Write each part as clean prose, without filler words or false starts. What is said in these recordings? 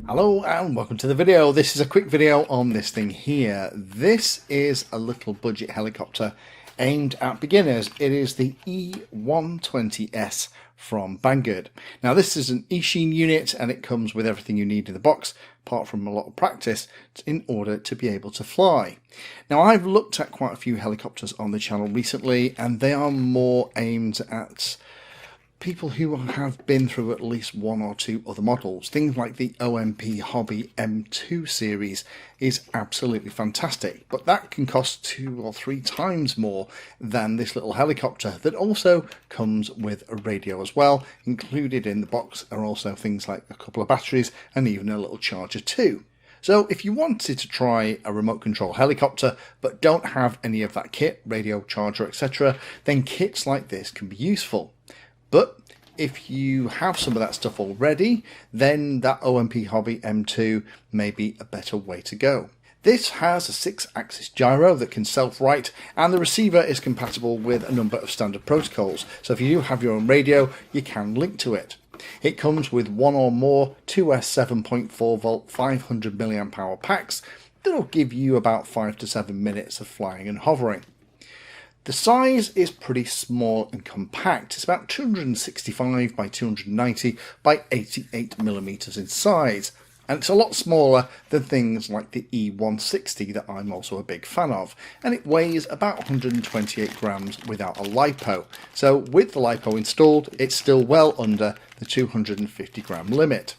Hello and welcome to the video. This is a quick video on this thing here. This is a little budget helicopter aimed at beginners. It is the E120S from Banggood. Now this is an Eachine unit and it comes with everything you need in the box, apart from a lot of practice in order to be able to fly. Now I've looked at quite a few helicopters on the channel recently and they are more aimed at people who have been through at least one or two other models. Things like the OMP Hobby M2 series is absolutely fantastic, but that can cost 2 or 3 times more than this little helicopter that also comes with a radio as well. Included in the box are also things like a couple of batteries and even a little charger too. So if you wanted to try a remote control helicopter but don't have any of that kit, radio, charger, etc., then kits like this can be useful. But if you have some of that stuff already, then that OMP Hobby M2 may be a better way to go. This has a 6-axis gyro that can self-right, and the receiver is compatible with a number of standard protocols. So if you do have your own radio, you can link to it. It comes with one or more 2S 7.4 volt 500 mAh packs that'll give you about 5 to 7 minutes of flying and hovering. The size is pretty small and compact. It's about 265 by 290 by 88 millimeters in size, and it's a lot smaller than things like the E160 that I'm also a big fan of, and it weighs about 128 grams without a LiPo. So with the LiPo installed, it's still well under the 250 gram limit.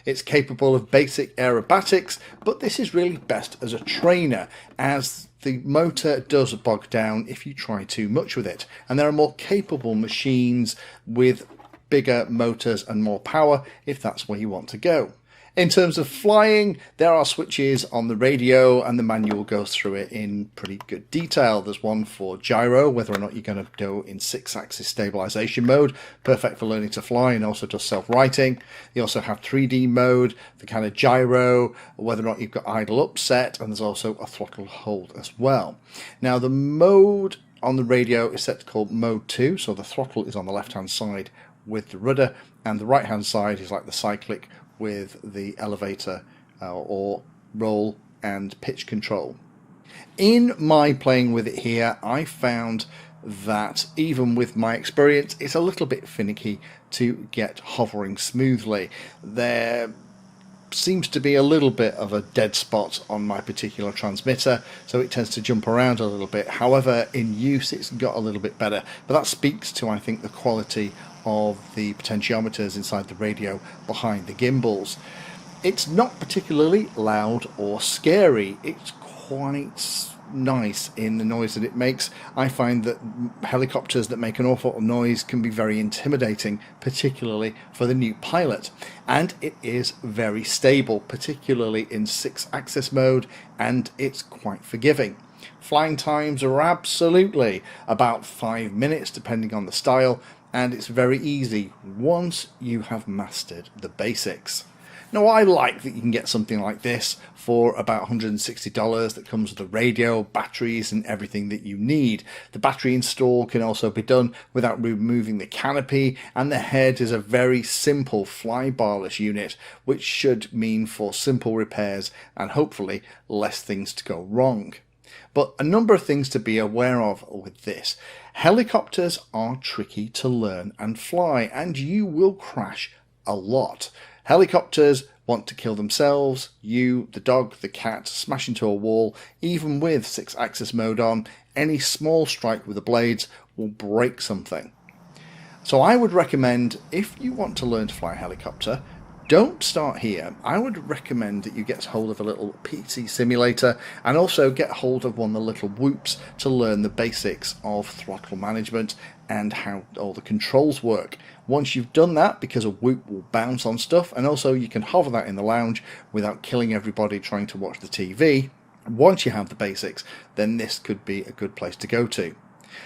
It's capable of basic aerobatics, but this is really best as a trainer, as the motor does bog down if you try too much with it, and there are more capable machines with bigger motors and more power if that's where you want to go. In terms of flying, there are switches on the radio and the manual goes through it in pretty good detail. There's one for gyro, whether or not you're going to go in 6-axis stabilization mode, perfect for learning to fly and also does self-righting. You also have 3D mode, the kind of gyro, whether or not you've got idle upset, and there's also a throttle hold as well. Now the mode on the radio is set to called mode 2, so the throttle is on the left hand side with the rudder, and the right hand side is like the cyclic with the elevator or roll and pitch control. In my playing with it here, I found that even with my experience, it's a little bit finicky to get hovering smoothly. There seems to be a little bit of a dead spot on my particular transmitter, so it tends to jump around a little bit. However, in use it's got a little bit better, but that speaks to, I think, the quality of the potentiometers inside the radio behind the gimbals. It's not particularly loud or scary. It's quite nice in the noise that it makes. I find that helicopters that make an awful lot of noise can be very intimidating, particularly for the new pilot. And it is very stable, particularly in 6-axis mode, and it's quite forgiving. Flying times are absolutely about 5 minutes depending on the style, and it's very easy once you have mastered the basics. Now I like that you can get something like this for about $160 that comes with the radio, batteries and everything that you need. The battery install can also be done without removing the canopy, and the head is a very simple fly-barless unit, which should mean for simple repairs and hopefully less things to go wrong. But a number of things to be aware of with this. Helicopters are tricky to learn and fly, and you will crash a lot. Helicopters want to kill themselves, you, the dog, the cat, smash into a wall. Even with 6-axis mode on, any small strike with the blades will break something. So I would recommend, if you want to learn to fly a helicopter, don't start here. I would recommend that you get hold of a little PC simulator and also get hold of one of the little whoops to learn the basics of throttle management and how all the controls work. Once you've done that, because a whoop will bounce on stuff, and also you can hover that in the lounge without killing everybody trying to watch the TV, once you have the basics, then this could be a good place to go to.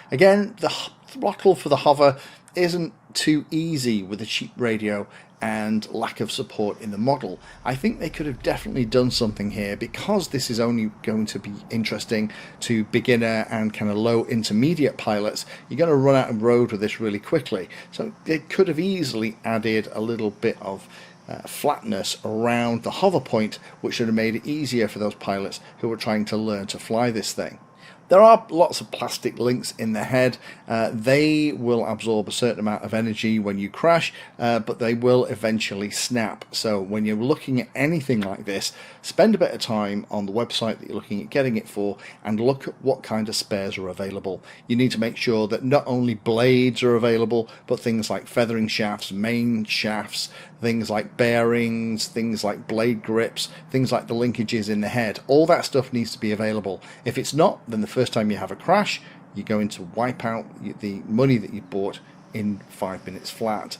Again, the throttle for the hover isn't too easy with a cheap radio and lack of support in the model. I think they could have definitely done something here, because this is only going to be interesting to beginner and kind of low intermediate pilots. You're going to run out of road with this really quickly, so they could have easily added a little bit of flatness around the hover point, which should have made it easier for those pilots who were trying to learn to fly this thing. There are lots of plastic links in the head. They will absorb a certain amount of energy when you crash, but they will eventually snap. So when you're looking at anything like this, spend a bit of time on the website that you're looking at getting it for and look at what kind of spares are available. You need to make sure that not only blades are available, but things like feathering shafts, main shafts, things like bearings, things like blade grips, things like the linkages in the head. All that stuff needs to be available. If it's not, then the first time you have a crash, you're going to wipe out the money that you bought in 5 minutes flat.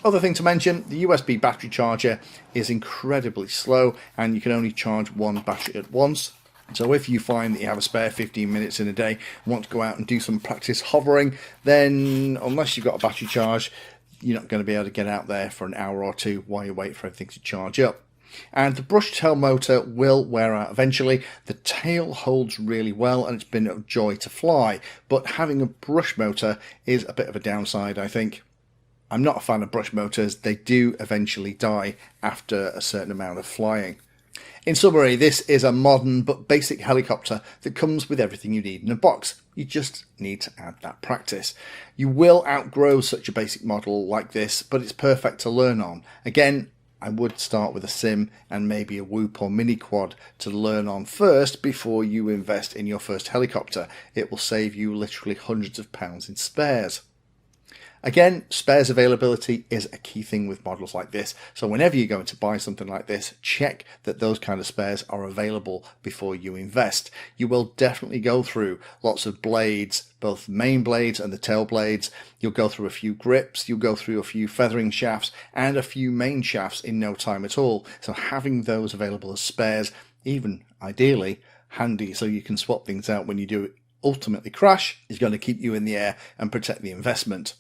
Other thing to mention, the USB battery charger is incredibly slow and you can only charge one battery at once. So if you find that you have a spare 15 minutes in a day and want to go out and do some practice hovering, then unless you've got a battery charge, you're not going to be able to get out there for an hour or two while you wait for everything to charge up. And the brush tail motor will wear out eventually. The tail holds really well and it's been a joy to fly, but having a brush motor is a bit of a downside, I think. I'm not a fan of brush motors. They do eventually die after a certain amount of flying. In summary, this is a modern but basic helicopter that comes with everything you need in a box. You just need to add that practice. You will outgrow such a basic model like this, but it's perfect to learn on. Again, I would start with a sim and maybe a Whoop or mini quad to learn on first before you invest in your first helicopter. It will save you literally hundreds of pounds in spares. Again, spares availability is a key thing with models like this, so whenever you're going to buy something like this, check that those kind of spares are available before you invest. You will definitely go through lots of blades, both main blades and the tail blades. You'll go through a few grips, you'll go through a few feathering shafts and a few main shafts in no time at all. So having those available as spares, even ideally handy so you can swap things out when you do ultimately crash, is going to keep you in the air and protect the investment.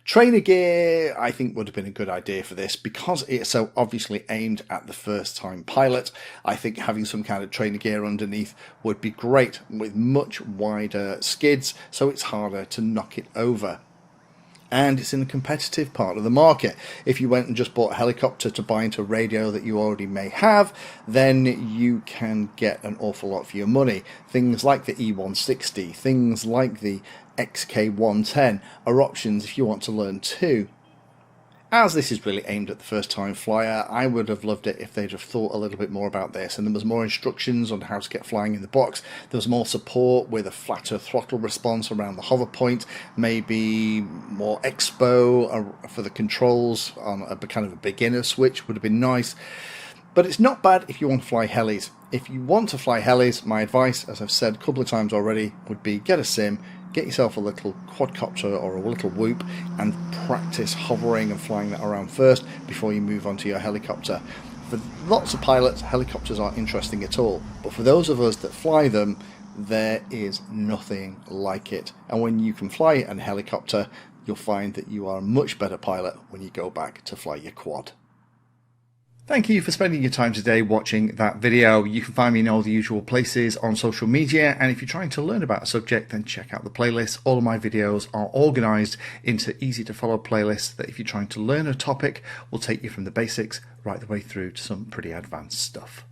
Trainer gear, I think, would have been a good idea for this because it's so obviously aimed at the first time pilot. I think having some kind of trainer gear underneath would be great with much wider skids, so it's harder to knock it over. And it's in a competitive part of the market. If you went and just bought a helicopter to buy into a radio that you already may have, then you can get an awful lot for your money. Things like the E160, things like the XK110 are options if you want to learn too. As this is really aimed at the first time flyer, I would have loved it if they'd have thought a little bit more about this and there was more instructions on how to get flying in the box. There was more support with a flatter throttle response around the hover point, maybe more expo for the controls on a kind of a beginner switch would have been nice. But it's not bad if you want to fly helis. If you want to fly helis, my advice, as I've said a couple of times already, would be get a sim, get yourself a little quadcopter or a little Whoop and practice hovering and flying that around first before you move on to your helicopter. For lots of pilots, helicopters aren't interesting at all, but for those of us that fly them, there is nothing like it. And when you can fly a helicopter, you'll find that you are a much better pilot when you go back to fly your quad. Thank you for spending your time today watching that video. You can find me in all the usual places on social media, and if you're trying to learn about a subject, then check out the playlist. All of my videos are organized into easy to follow playlists that if you're trying to learn a topic will take you from the basics right the way through to some pretty advanced stuff.